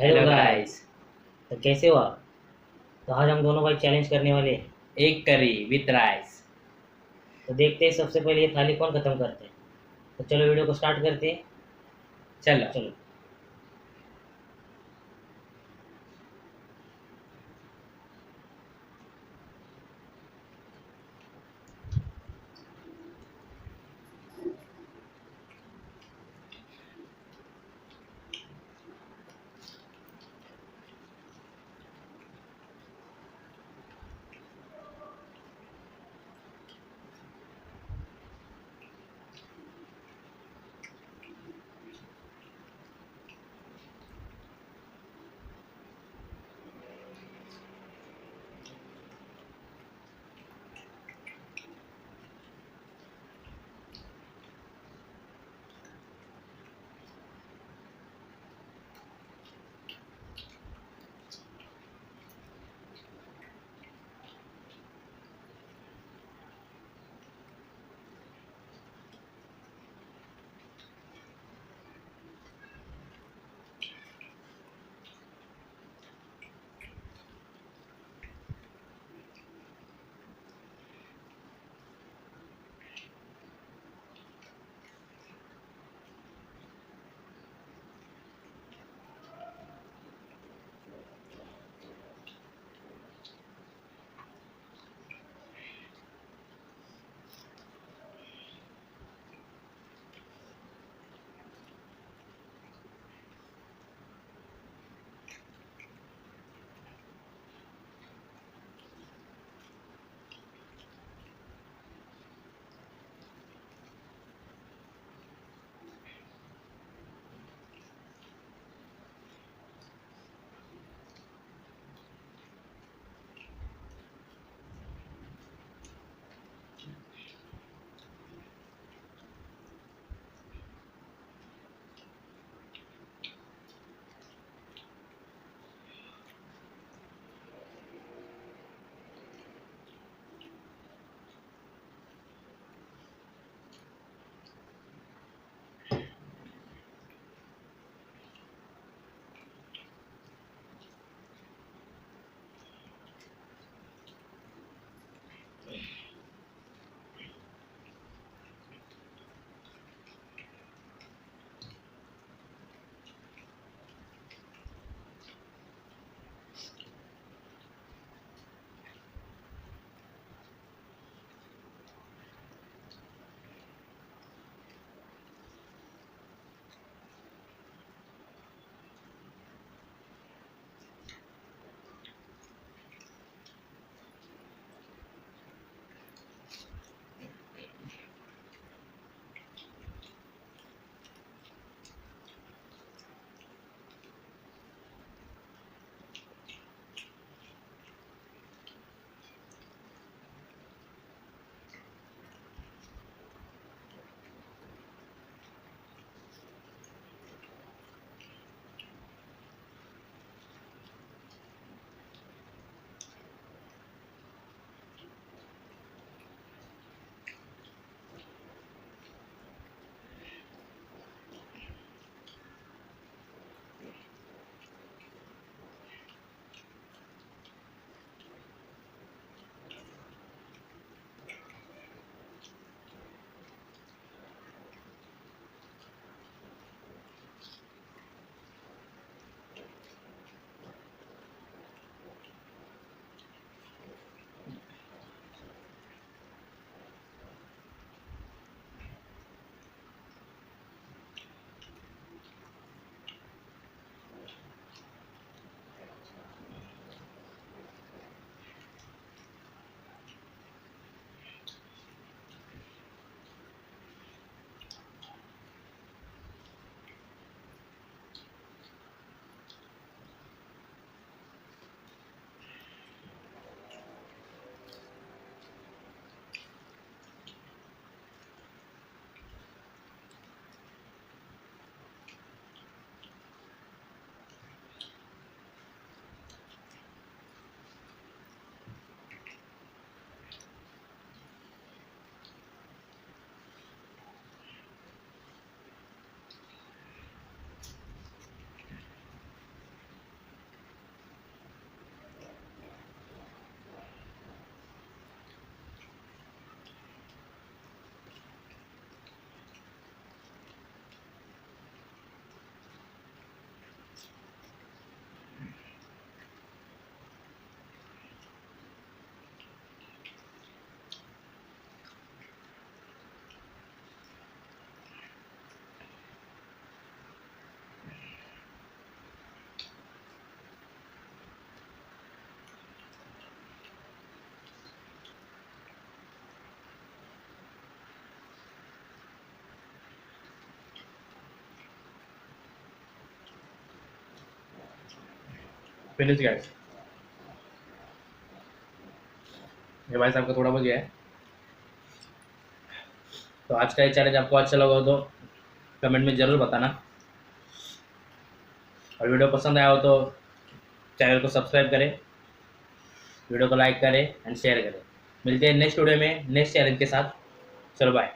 Hello hello guys. Guys. तो कैसे हो आप? तो आज हम दोनों भाई चैलेंज करने वाले हैं। एक करी विथ राइस। तो देखते हैं सबसे पहले ये थाली कौन खत्म करते हैं। तो चलो वीडियो को स्टार्ट करते हैं। चलो। चलो। Finish guys. ये भाई साहब का थोड़ा बहुत गया है। तो आज का ये चैलेंज आपको अच्छा लगा हो तो कमेंट में ज़रूर बताना, और वीडियो पसंद आया हो तो चैनल को सब्सक्राइब करें, वीडियो को लाइक करें एंड शेयर करें। मिलते हैं नेक्स्ट वीडियो में नेक्स्ट चैलेंज के साथ। चलो बाय।